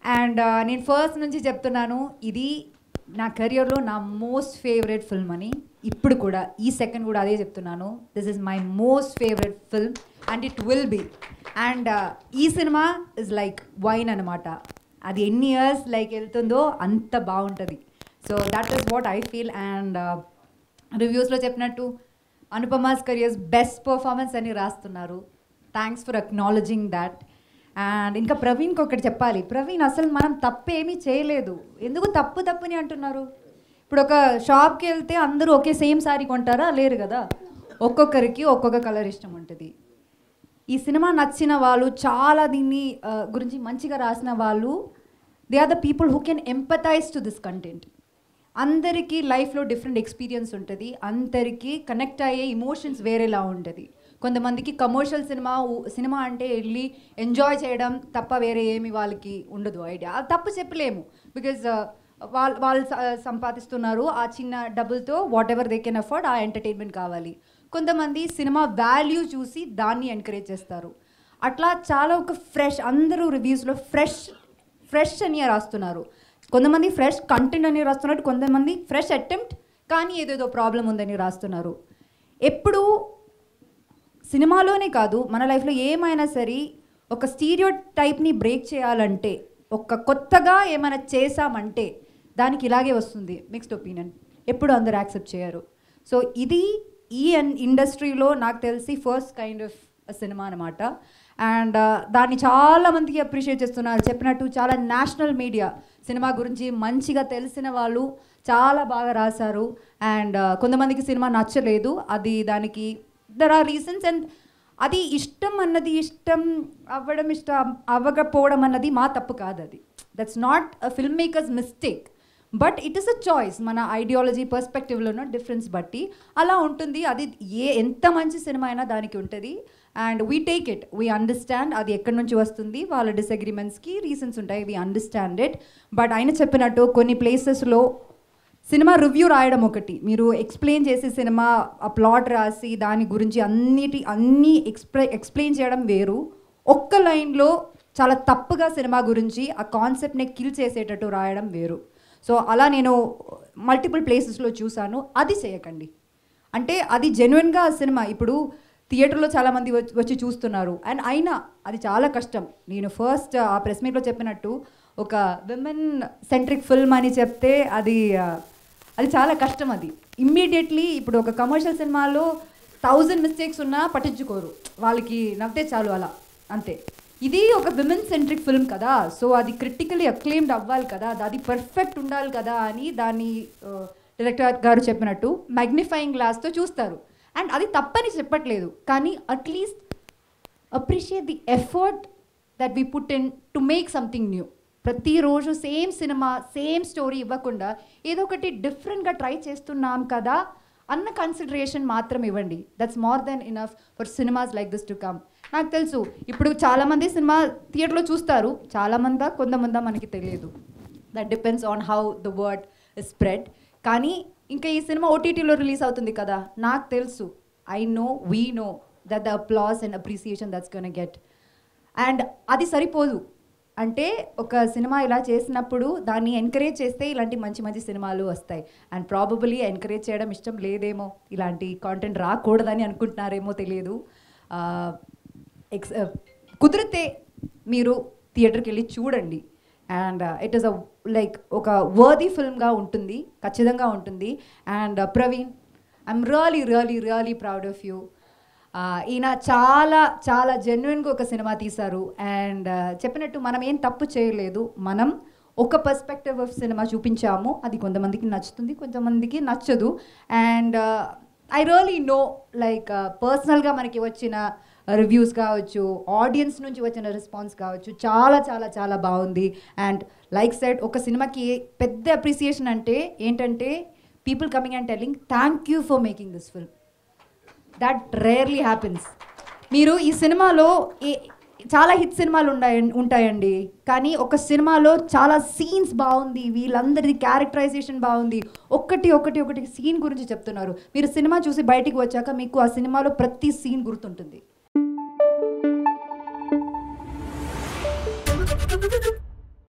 And నేను first నుంచి చెప్తున్నాను, ఇది నా కెరియర్లో నా మోస్ట్ ఫేవరెట్ ఫిల్మ్ అని. ఇప్పుడు కూడా ఈ సెకండ్ కూడా అదే చెప్తున్నాను, this is my most favourite film and it will be. And ఈ సినిమా ఇస్ లైక్ వైన్ అనమాట, అది ఎన్ని ఇయర్స్ లైక్ వెళ్తుందో అంత బాగుంటుంది. So that is what I feel. And రివ్యూస్లో చెప్పినట్టు అనుపమాస్ కెరియర్స్ బెస్ట్ పర్ఫార్మెన్స్ అని రాస్తున్నారు. Thanks for acknowledging that. And ఇంకా ప్రవీణ్కి ఒకటి చెప్పాలి. ప్రవీణ్, అసలు మనం తప్పేమీ చేయలేదు, ఎందుకు తప్పుని అంటున్నారు? ఇప్పుడు ఒక షాప్కి వెళ్తే అందరూ ఒకే సేమ్ శారీ కొంటారా? లేరు కదా, ఒక్కొక్కరికి ఒక్కొక్క కలర్ ఇష్టం ఉంటుంది. ఈ సినిమా నచ్చిన వాళ్ళు, చాలా దీన్ని గురించి మంచిగా రాసిన వాళ్ళు, they are the people who can empathize to this content. అందరికీ లైఫ్లో డిఫరెంట్ ఎక్స్పీరియన్స్ ఉంటుంది, అందరికీ కనెక్ట్ అయ్యే ఇమోషన్స్ వేరేలా ఉంటుంది. కొంతమందికి కమర్షియల్ సినిమా అంటే వెళ్ళి ఎంజాయ్ చేయడం తప్ప వేరే ఏమి వాళ్ళకి ఉండదు ఐడియా. అది తప్పు చెప్పలేము, బికాజ్ వాళ్ళు సంపాదిస్తున్నారు, ఆ చిన్న డబ్బులతో what ever they can afford, ఆ ఎంటర్టైన్మెంట్ కావాలి. కొంతమంది సినిమా వాల్యూ చూసి దాన్ని ఎంకరేజ్ చేస్తారు. అట్లా చాలా ఒక ఫ్రెష్, అందరూ రివ్యూస్లో ఫ్రెష్ అని రాస్తున్నారు. కొంతమంది ఫ్రెష్ కంటెంట్ అని రాస్తున్నారు, కొంతమంది ఫ్రెష్ అటెంప్ట్ కానీ ఏదేదో ప్రాబ్లం ఉందని రాస్తున్నారు. ఎప్పుడు సినిమాలోనే కాదు, మన లైఫ్లో ఏమైనా సరే ఒక స్టీరియో టైప్ని బ్రేక్ చేయాలంటే, ఒక కొత్తగా ఏమైనా చేసామంటే దానికి ఇలాగే వస్తుంది మిక్స్డ్ ఒపీనియన్. ఎప్పుడు అందరు యాక్సెప్ట్ చేయరు. సో ఇది ఈ ఇండస్ట్రీలో నాకు తెలిసి ఫస్ట్ కైండ్ ఆఫ్ సినిమా అనమాట. అండ్ దాన్ని చాలామందికి అప్రిషియేట్ చేస్తున్నారు. చెప్పినట్టు చాలా నేషనల్ మీడియా సినిమా గురించి మంచిగా తెలిసిన వాళ్ళు చాలా బాగా రాశారు. అండ్ కొంతమందికి సినిమా నచ్చలేదు, అది దానికి దర్ ఆర్ రీజన్స్. అండ్ అది ఇష్టం అవ్వకపోవడం అన్నది మా తప్పు కాదు, అది that's not a film makers mistake, but it is a choice. మన ఐడియాలజీ పర్స్పెక్టివ్లోనో డిఫరెన్స్ బట్టి అలా ఉంటుంది. అది ఎంత మంచి సినిమా అయినా దానికి ఉంటుంది. And we take it, we understand అది ఎక్కడి నుంచి వస్తుంది, వాళ్ళ డిసగ్రిమెంట్స్కి రీజన్స్ ఉంటాయి, వీ అండర్స్టాండ్ ఇట్. బట్ ఆయన చెప్పినట్టు కొన్ని ప్లేసెస్లో సినిమా రివ్యూ రాయడం ఒకటి, మీరు ఎక్స్ప్లెయిన్ చేసి సినిమా ఆ ప్లాట్ రాసి దాని గురించి అన్నీ ఎక్స్ప్లెయిన్ చేయడం వేరు. ఒక్క లైన్లో చాలా తప్పుగా సినిమా గురించి ఆ కాన్సెప్ట్ని కిల్ చేసేటట్టు రాయడం వేరు. సో అలా నేను మల్టిపుల్ ప్లేసెస్లో చూశాను. అది చేయకండి. అంటే అది జెన్యున్గా సినిమా ఇప్పుడు థియేటర్లో చాలామంది వచ్చి చూస్తున్నారు. అండ్ అయినా అది చాలా కష్టం. నేను ఫస్ట్ ఆ ప్రెస్ మీట్లో చెప్పినట్టు ఒక విమెన్ సెంట్రిక్ ఫిల్మ్ అని చెప్తే అది చాలా కష్టం. అది ఇమ్మీడియట్లీ ఇప్పుడు ఒక కమర్షియల్ సినిమాలో 1000 మిస్టేక్స్ ఉన్నా పట్టించుకోరు, వాళ్ళకి నవ్వుతే చాలు అలా అంతే. ఇది ఒక విమెన్ సెంట్రిక్ ఫిల్మ్ కదా, సో అది క్రిటికలీ అక్లెయిమ్డ్ అవ్వాలి కదా, అది పర్ఫెక్ట్ ఉండాలి కదా అని దాన్ని డైరెక్టర్ గారు చెప్పినట్టు మ్యాగ్నిఫైయింగ్ గ్లాస్తో చూస్తారు. అండ్ అది తప్పని చెప్పట్లేదు, కానీ at least appreciate the effort that we put in to make something new. ప్రతిరోజు సేమ్ సినిమా సేమ్ స్టోరీ ఇవ్వకుండా ఏదో ఒకటి డిఫరెంట్గా ట్రై చేస్తున్నాం కదా అన్న కన్సిడరేషన్ మాత్రం ఇవ్వండి. That's more than enough for cinemas like this to come. నాకు తెలుసు ఇప్పుడు చాలామంది సినిమా థియేటర్లో చూస్తారు, కొంతమంది మనకి తెలియదు. That depends on how the word is spread. కానీ ఇంకా ఈ సినిమా ఓటీటీలో రిలీజ్ అవుతుంది కదా, నాకు తెలుసు, we know that the applause and appreciation that's gonna get. And అది సరిపోదు. అంటే ఒక సినిమా ఇలా చేసినప్పుడు దాన్ని ఎంకరేజ్ చేస్తే ఇలాంటి మంచి మంచి సినిమాలు వస్తాయి. అండ్ ప్రాబబుల్లీ ఎంకరేజ్ చేయడం ఇష్టం లేదేమో, ఇలాంటి కాంటెంట్ రాకూడదని అనుకుంటున్నారేమో తెలియదు. కుదిరితే మీరు థియేటర్కి వెళ్ళి చూడండి. అండ్ ఇట్ ఈస్ ఒక వర్దీ ఫిల్మ్గా ఉంటుంది, ఖచ్చితంగా ఉంటుంది. And Praveen, I'm really proud of you. ఈయన చాలా చాలా జెన్యున్గా ఒక సినిమా తీశారు. అండ్ చెప్పినట్టు మనం ఏం తప్పు చేయలేదు, మనం ఒక పర్స్పెక్టివ్ ఆఫ్ సినిమా చూపించాము. అది కొంతమందికి నచ్చుతుంది, కొంతమందికి నచ్చదు. అండ్ ఐ రియలీ నో పర్సనల్గా మనకి వచ్చిన రివ్యూస్ కావచ్చు, ఆడియన్స్ నుంచి వచ్చిన రెస్పాన్స్ కావచ్చు, చాలా చాలా చాలా బాగుంది. అండ్ లైక్ సెడ్, ఒక సినిమాకి పెద్ద అప్రిసియేషన్ అంటే ఏంటంటే people coming and telling thank you for making this film. That rarely happens. మీరు ఈ సినిమాలో చాలా హిట్ సినిమాలు ఉంటాయండి, కానీ ఒక సినిమాలో చాలా సీన్స్ బాగుంది, వీళ్ళందరిది క్యారెక్టరైజేషన్ బాగుంది, ఒకటి సీన్ గురించి చెప్తున్నారు. మీరు సినిమా చూసి బయటికి వచ్చాక మీకు ఆ సినిమాలో ప్రతి సీన్ గుర్తుంటుంది.